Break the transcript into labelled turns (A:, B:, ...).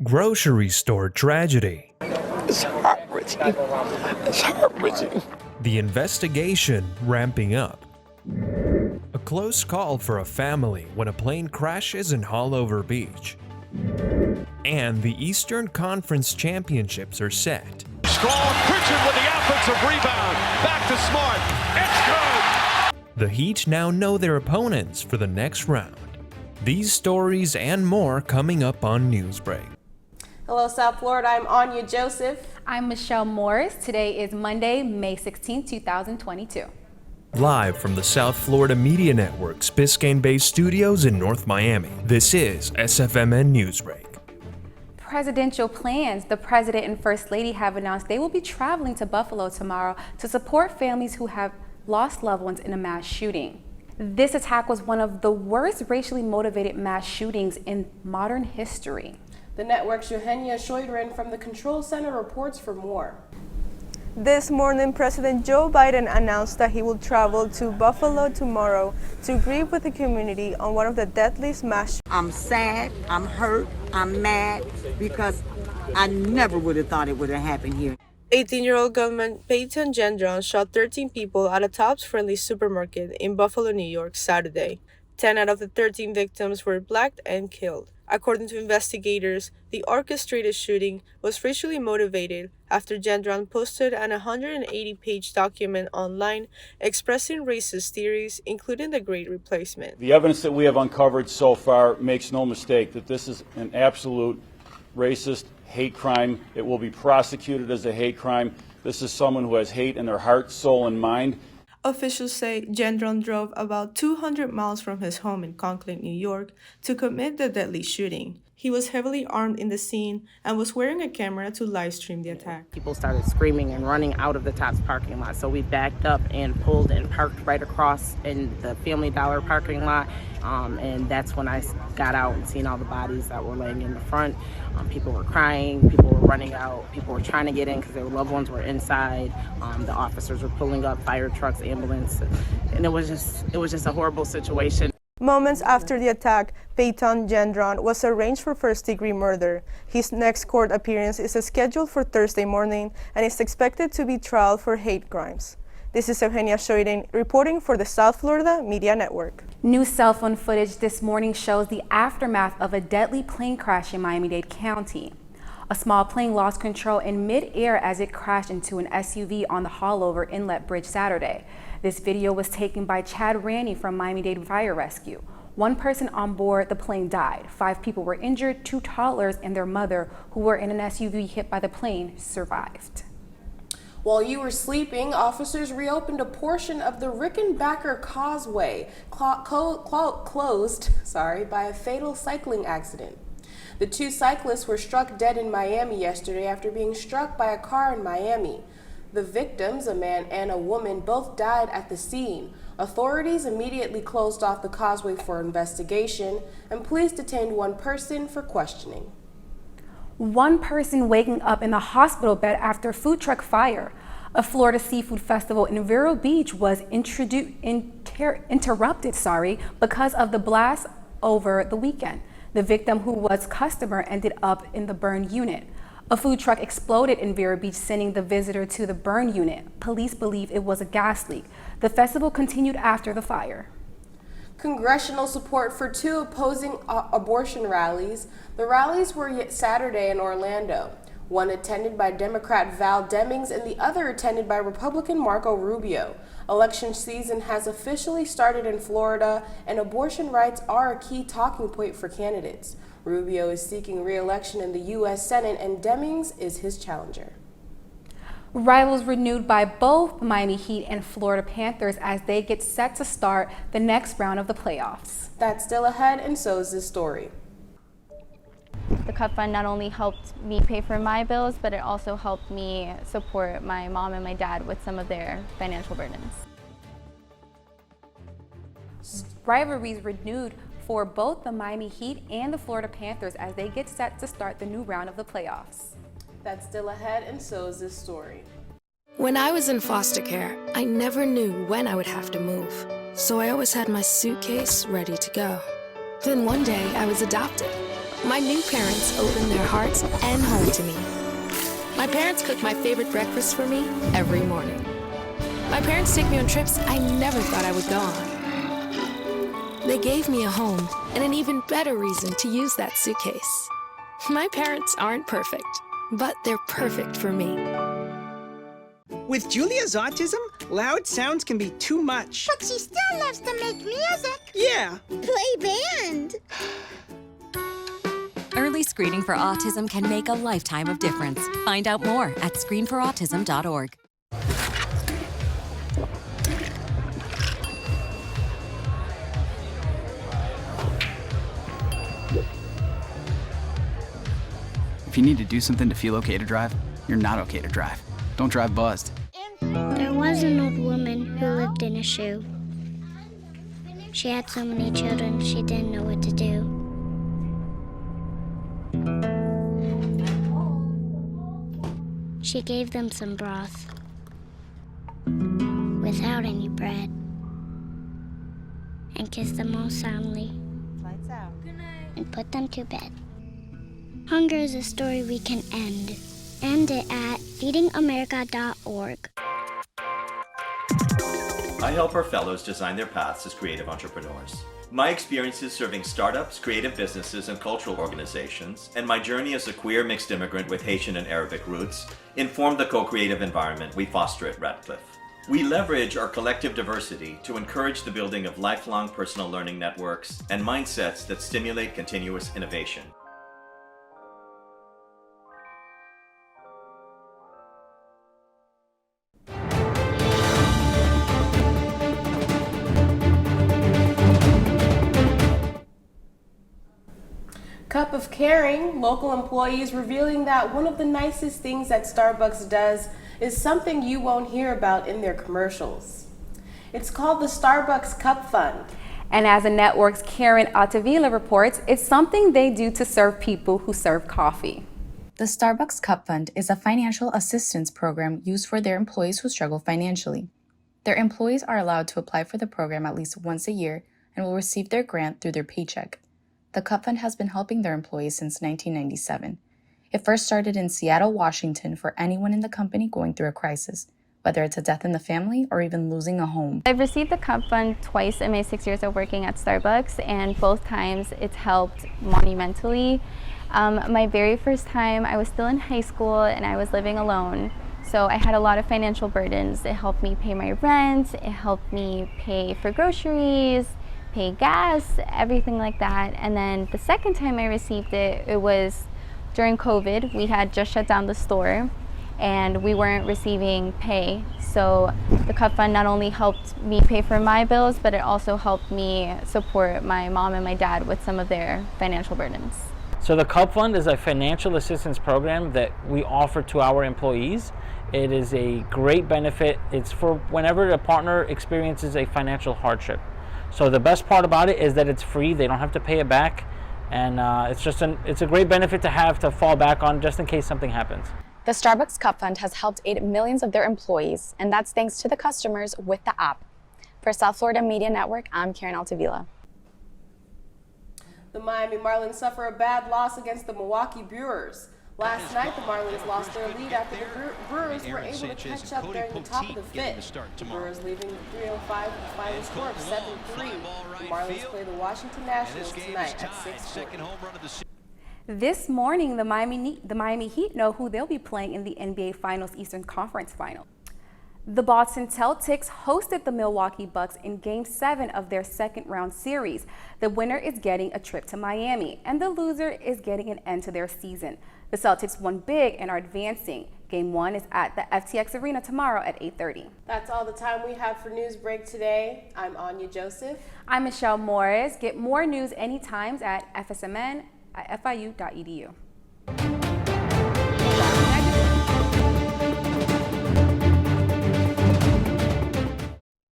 A: Grocery store tragedy.
B: It's heart-wrenching. It's heart-wrenching.
A: The investigation ramping up. A close call for a family when a plane crashes in Haulover Beach. And the Eastern Conference Championships are set.
C: Strong, Pritchard with the offensive rebound. Back to Smart. It's good.
A: The Heat now know their opponents for the next round. These stories and more coming up on Newsbreak.
D: Hello, South Florida. I'm Anya Joseph.
E: I'm Michelle Morris. Today is Monday, May 16, 2022.
A: Live from the South Florida Media Network's Biscayne-based studios in North Miami, this is SFMN Newsbreak.
E: Presidential plans. The President and First Lady have announced they will be traveling to Buffalo tomorrow to support families who have lost loved ones in a mass shooting. This attack was one of the worst racially motivated mass shootings in modern history.
D: The network's Eugenia Shoidren from the Control Center reports for more.
F: This morning, President Joe Biden announced that he will travel to Buffalo tomorrow to grieve with the community on one of the deadliest mass shootings.
G: I'm sad, I'm hurt, I'm mad because I never would have thought it would have happened here.
F: 18-year-old gunman Peyton Gendron shot 13 people at a Tops Friendly supermarket in Buffalo, New York, Saturday. 10 out of the 13 victims were black and killed. According to investigators, the orchestrated shooting was racially motivated after Gendron posted an 180-page document online expressing racist theories, including the Great Replacement.
H: The evidence that we have uncovered so far makes no mistake that this is an absolute racist hate crime. It will be prosecuted as a hate crime. This is someone who has hate in their heart, soul, and mind.
F: Officials say Gendron drove about 200 miles from his home in Conklin, New York, to commit the deadly shooting. He was heavily armed in the scene and was wearing a camera to live stream the attack.
I: People started screaming and running out of the Tops parking lot, so we backed up and pulled and parked right across in the Family Dollar parking lot, and that's when I got out and seen all the bodies that were laying in the front. People were crying, people were running out, people were trying to get in because their loved ones were inside. The officers were pulling up fire trucks, ambulance, and it was just a horrible situation.
F: Moments after the attack, Peyton Gendron was arraigned for first-degree murder. His next court appearance is scheduled for Thursday morning and is expected to be tried for hate crimes. This is Eugenia Shoiden reporting for the South Florida Media Network.
E: New cell phone footage this morning shows the aftermath of a deadly plane crash in Miami-Dade County. A small plane lost control in mid-air as it crashed into an SUV on the Haulover Inlet Bridge Saturday. This video was taken by Chad Raney from Miami-Dade Fire Rescue. One person on board the plane died. 5 people were injured. 2 toddlers and their mother, who were in an SUV hit by the plane, survived.
D: While you were sleeping, officers reopened a portion of the Rickenbacker Causeway closed by a fatal cycling accident. The 2 cyclists were struck dead in Miami yesterday after being struck by a car in Miami. The victims, a man and a woman, both died at the scene. Authorities immediately closed off the causeway for investigation, and police detained 1 person for questioning.
E: 1 person waking up in the hospital bed after a food truck fire. A Florida seafood festival in Vero Beach was interrupted because of the blast over the weekend. The victim, who was customer, ended up in the burn unit. A food truck exploded in Vero Beach, sending the visitor to the burn unit. Police believe it was a gas leak. The festival continued after the fire.
D: Congressional support for 2 opposing abortion rallies. The rallies were Saturday in Orlando. One attended by Democrat Val Demings and the other attended by Republican Marco Rubio. Election season has officially started in Florida, and abortion rights are a key talking point for candidates. Rubio is seeking re-election in the U.S. Senate, and Demings is his challenger.
E: Rivals renewed by both Miami Heat and Florida Panthers as they get set to start the next round of the playoffs.
D: That's still ahead, and so is this story.
J: The Cup Fund not only helped me pay for my bills, but it also helped me support my mom and my dad with some of their financial burdens.
E: Rivalries renewed for both the Miami Heat and the Florida Panthers as they get set to start the new round of the playoffs.
D: That's still ahead, and so is this story.
K: When I was in foster care, I never knew when I would have to move, so I always had my suitcase ready to go. Then one day, I was adopted. My new parents opened their hearts and home to me. My parents cook my favorite breakfast for me every morning. My parents take me on trips I never thought I would go on. They gave me a home and an even better reason to use that suitcase. My parents aren't perfect, but they're perfect for me.
L: With Julia's autism, loud sounds can be too much.
M: But she still loves to make music.
L: Yeah.
M: Play band.
N: Early screening for autism can make a lifetime of difference. Find out more at screenforautism.org.
O: If you need to do something to feel okay to drive, you're not okay to drive. Don't drive buzzed.
M: There was an old woman who lived in a shoe. She had so many children, she didn't know what to do. She gave them some broth without any bread and kissed them all soundly and put them to bed. Hunger is a story we can end. End it at feedingamerica.org.
P: I help our fellows design their paths as creative entrepreneurs. My experiences serving startups, creative businesses, and cultural organizations, and my journey as a queer mixed immigrant with Haitian and Arabic roots, inform the co-creative environment we foster at Radcliffe. We leverage our collective diversity to encourage the building of lifelong personal learning networks and mindsets that stimulate continuous innovation.
D: Cup of Caring, local employees revealing that one of the nicest things that Starbucks does is something you won't hear about in their commercials. It's called the Starbucks Cup Fund.
E: And as the network's Karen Altavilla reports, it's something they do to serve people who serve coffee.
Q: The Starbucks Cup Fund is a financial assistance program used for their employees who struggle financially. Their employees are allowed to apply for the program at least once a year and will receive their grant through their paycheck. The Cup Fund has been helping their employees since 1997. It first started in Seattle, Washington for anyone in the company going through a crisis, whether it's a death in the family or even losing a home.
J: I've received the Cup Fund twice in my 6 years of working at Starbucks, and both times it's helped monumentally. My very first time, I was still in high school and I was living alone. So I had a lot of financial burdens. It helped me pay my rent, it helped me pay for groceries, pay gas, everything like that. And then the second time I received it, it was during COVID. We had just shut down the store and we weren't receiving pay. So the Cup Fund not only helped me pay for my bills, but it also helped me support my mom and my dad with some of their financial burdens.
R: So the Cup Fund is a financial assistance program that we offer to our employees. It is a great benefit. It's for whenever a partner experiences a financial hardship. So the best part about it is that it's free. They don't have to pay it back, and it's a great benefit to have to fall back on just in case something happens.
Q: The Starbucks Cup Fund has helped aid millions of their employees, and that's thanks to the customers with the app. For South Florida Media Network, I'm Karen Altavilla.
D: The Miami Marlins suffer a bad loss against the Milwaukee Brewers. Last night, the Marlins lost their lead after the Brewers were able to catch up during the top of the fifth. The Brewers leaving the 3:05 with a final score of 7-3. The Marlins play the Washington Nationals tonight at 6:40.
E: This morning, the Miami Heat know who they'll be playing in the NBA Finals Eastern Conference Final. The Boston Celtics hosted the Milwaukee Bucks in Game 7 of their second-round series. The winner is getting a trip to Miami, and the loser is getting an end to their season. The Celtics won big and are advancing. Game 1 is at the FTX Arena tomorrow at 8:30.
D: That's all the time we have for Newsbreak today. I'm Anya Joseph.
E: I'm Michelle Morris. Get more news anytime at FSMN at FIU.edu.